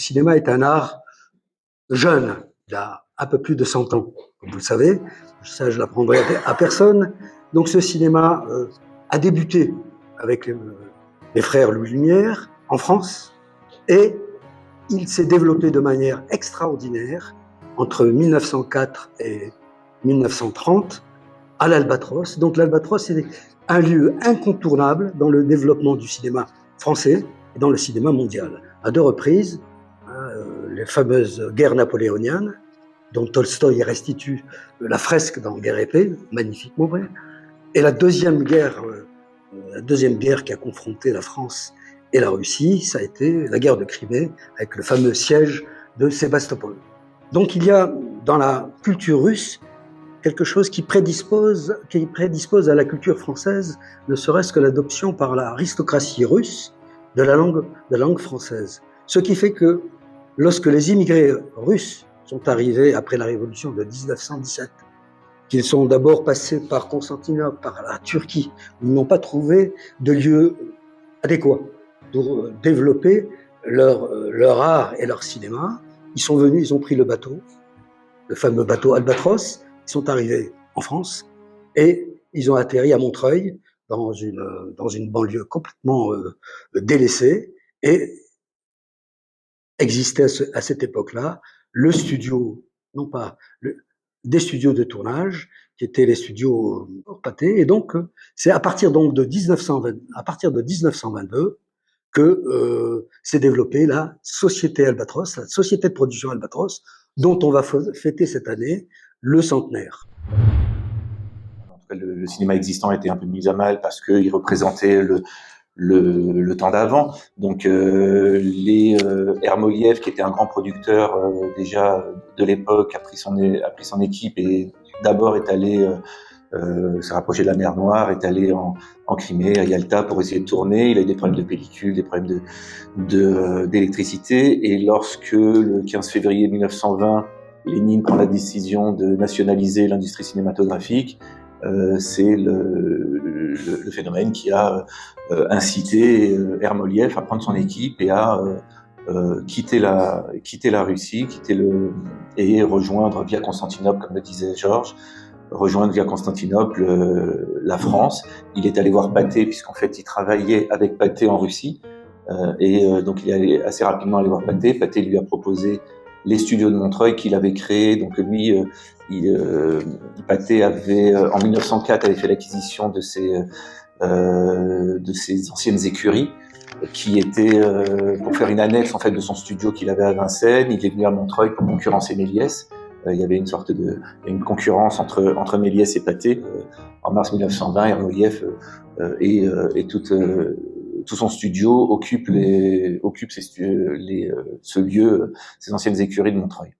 cinéma est un art jeune, il a un peu plus de 100 ans, comme vous le savez. Ça, je l'apprendrai à personne. Donc ce cinéma a débuté avec les frères Louis Lumière en France et il s'est développé de manière extraordinaire entre 1904 et 1930 à l'Albatros. Donc l'Albatros est un lieu incontournable dans le développement du cinéma français et dans le cinéma mondial. À 2 reprises, les fameuses guerres napoléoniennes, dont Tolstoï restitue la fresque dans Guerre et paix, magnifiquement vrai, et la deuxième guerre qui a confronté la France et la Russie, ça a été la guerre de Crimée, avec le fameux siège de Sébastopol. Donc il y a dans la culture russe quelque chose qui prédispose à la culture française, ne serait-ce que l'adoption par l'aristocratie russe de la langue française. Ce qui fait que lorsque les immigrés russes sont arrivés après la révolution de 1917, qu'ils sont d'abord passés par Constantinople, par la Turquie, où ils n'ont pas trouvé de lieu adéquat pour développer leur art et leur cinéma. Ils sont venus, ils ont pris le bateau, le fameux bateau Albatros, ils sont arrivés en France et ils ont atterri à Montreuil, dans une banlieue complètement délaissée, et existait à cette époque-là le studio, non pas des studios de tournage, qui étaient les studios Pathé, et donc c'est à partir donc de 1922 que s'est développée la société Albatros, la société de production Albatros, dont on va fêter cette année le centenaire. Le cinéma existant était un peu mis à mal parce qu'il représentait le temps d'avant. Donc Ermoliev, qui était un grand producteur déjà de l'époque, a pris son équipe et d'abord est allé se rapprocher de la mer Noire, est allé en Crimée, à Yalta, pour essayer de tourner. Il a eu des problèmes de pellicule, des problèmes d'électricité. Et lorsque, le 15 février 1920, Lénine prend la décision de nationaliser l'industrie cinématographique, c'est le phénomène qui a incité Ermoliev à prendre son équipe et à quitter la Russie, et rejoindre via Constantinople, comme le disait Georges, rejoindre via Constantinople la France. Il est allé voir Pathé, puisqu'en fait il travaillait avec Pathé en Russie, donc il est allé assez rapidement aller voir Pathé. Pathé lui a proposé les studios de Montreuil qu'il avait créés. Donc lui, Pathé avait en 1904 avait fait l'acquisition de ses anciennes écuries, qui étaient pour faire une annexe en fait de son studio qu'il avait à Vincennes. Il est venu à Montreuil pour concurrencer Méliès. Il y avait une concurrence entre Méliès et Pathé. En mars 1920, Ermoliev et tout son studio occupe ce lieu, ces anciennes écuries de Montreuil.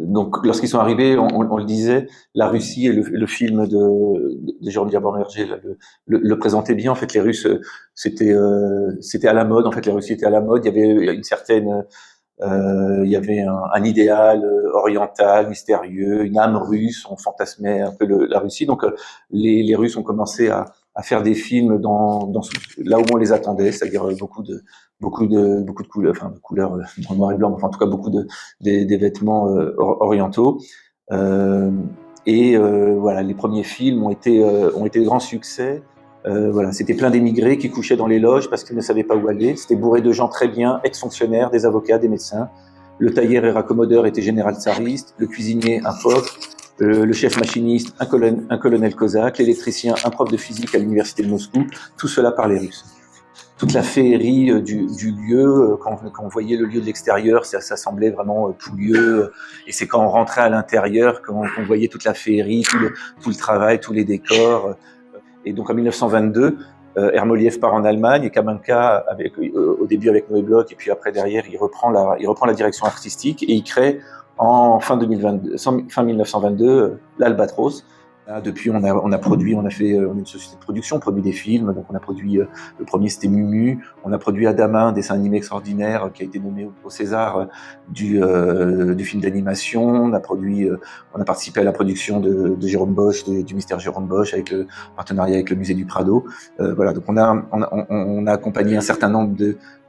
Donc, lorsqu'ils sont arrivés, on le disait, la Russie, et le film de Jérôme Diabormerger le présentait bien. En fait, les Russes, c'était à la mode. En fait, les Russes étaient à la mode. Il y avait une certaine, il y avait un idéal oriental, mystérieux, une âme russe. On fantasmait un peu la Russie. Donc, les Russes ont commencé à faire des films là où on les attendait, c'est-à-dire beaucoup de couleurs, enfin de couleurs en noir et blanc, enfin en tout cas beaucoup des vêtements orientaux. Voilà, les premiers films ont été de grands succès. Voilà, c'était plein d'émigrés qui couchaient dans les loges parce qu'ils ne savaient pas où aller. C'était bourré de gens très bien, ex-fonctionnaires, des avocats, des médecins. Le tailleur et raccommodeur était général tsariste, le cuisinier un pauvre, le chef machiniste un colonel cosaque, l'électricien un prof de physique à l'université de Moscou. Tout cela parlait russe. Toute la féerie du lieu, quand on voyait le lieu de l'extérieur, ça semblait vraiment tout lieu. Et c'est quand on rentrait à l'intérieur qu'on voyait toute la féerie, tout le travail, tous les décors. Et donc en 1922, Ermoliev part en Allemagne et Kamanka, au début avec Noé Bloch, et puis après derrière, il reprend la direction artistique et il crée en fin 1922 l'Albatros. Depuis, on est une société de production, on produit des films. Donc on a produit, le premier c'était Mumu, on a produit Adama, un dessin animé extraordinaire qui a été nommé au César du film d'animation. On a participé à la production de Jérôme Bosch, du mystère Jérôme Bosch, avec le partenariat avec le musée du Prado. Voilà, donc on a accompagné un certain nombre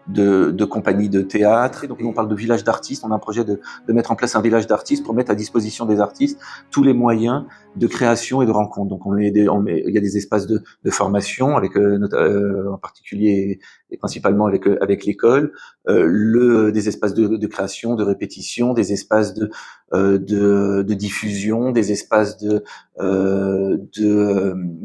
de compagnies de théâtre. Et donc, nous, on parle de village d'artistes. On a un projet de mettre en place un village d'artistes pour mettre à disposition des artistes tous les moyens de création et de rencontre. Donc, il y a des espaces de formation avec, en particulier et principalement avec l'école, des espaces de création, de répétition, des espaces de diffusion, des espaces de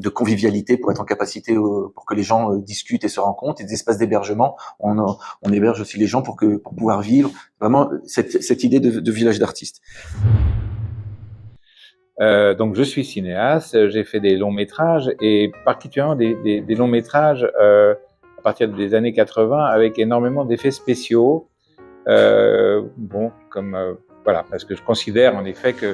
convivialité pour être en capacité pour que les gens discutent et se rencontrent, et des espaces d'hébergement. On héberge aussi les gens pour pouvoir vivre vraiment cette idée de village d'artistes. Donc je suis cinéaste, j'ai fait des longs métrages et particulièrement des longs métrages à partir des années 80 avec énormément d'effets spéciaux. Voilà, parce que je considère en effet que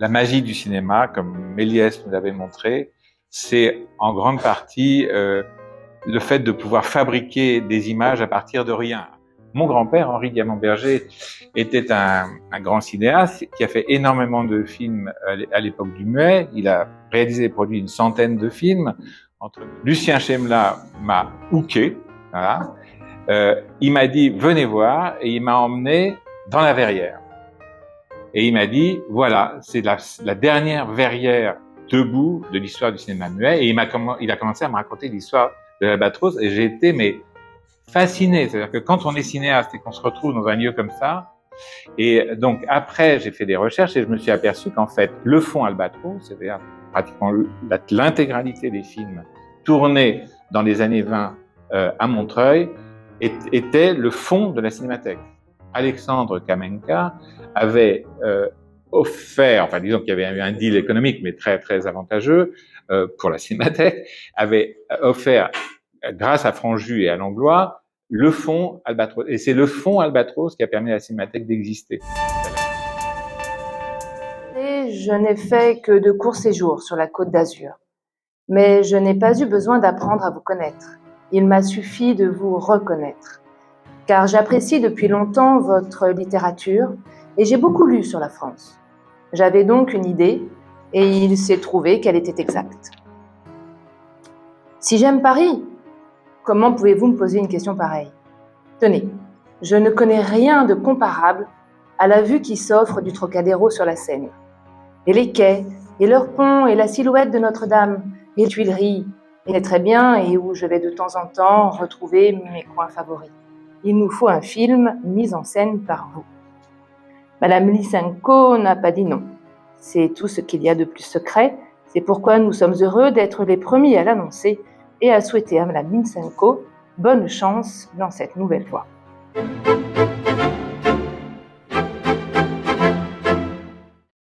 la magie du cinéma, comme Méliès nous l'avait montré, c'est en grande partie le fait de pouvoir fabriquer des images à partir de rien. Mon grand-père, Henri Diamant-Berger, était un grand cinéaste qui a fait énormément de films à l'époque du muet. Il a réalisé et produit une centaine de films. Lucien Chemla m'a hooké, voilà. Il m'a dit « venez voir » et il m'a emmené dans la verrière. Et il m'a dit « voilà, c'est la dernière verrière debout de l'histoire du cinéma muet » et il a commencé à me raconter l'histoire de l'Albatros et j'ai été fasciné. C'est-à-dire que quand on est cinéaste et qu'on se retrouve dans un lieu comme ça, et donc après j'ai fait des recherches et je me suis aperçu qu'en fait le fond Albatros, c'est-à-dire pratiquement l'intégralité des films tournés dans les années 20 à Montreuil, était le fond de la Cinémathèque. Alexandre Kamenka avait offert, enfin disons qu'il y avait eu un deal économique mais très très avantageux pour la Cinémathèque, avait offert grâce à Franju et à Langlois le fonds Albatros. Et c'est le fonds Albatros qui a permis à la Cinémathèque d'exister. Et je n'ai fait que de courts séjours sur la Côte d'Azur. Mais je n'ai pas eu besoin d'apprendre à vous connaître. Il m'a suffi de vous reconnaître. Car j'apprécie depuis longtemps votre littérature et j'ai beaucoup lu sur la France. J'avais donc une idée et il s'est trouvé qu'elle était exacte. Si j'aime Paris, comment pouvez-vous me poser une question pareille? Tenez, je ne connais rien de comparable à la vue qui s'offre du Trocadéro sur la Seine. Et les quais, et leurs ponts, et la silhouette de Notre-Dame, et les Tuileries, et très bien, et où je vais de temps en temps retrouver mes coins favoris. Il nous faut un film mis en scène par vous. Madame Lysenko n'a pas dit non. C'est tout ce qu'il y a de plus secret. C'est pourquoi nous sommes heureux d'être les premiers à l'annoncer et à souhaiter à Madame Lysenko bonne chance dans cette nouvelle voie.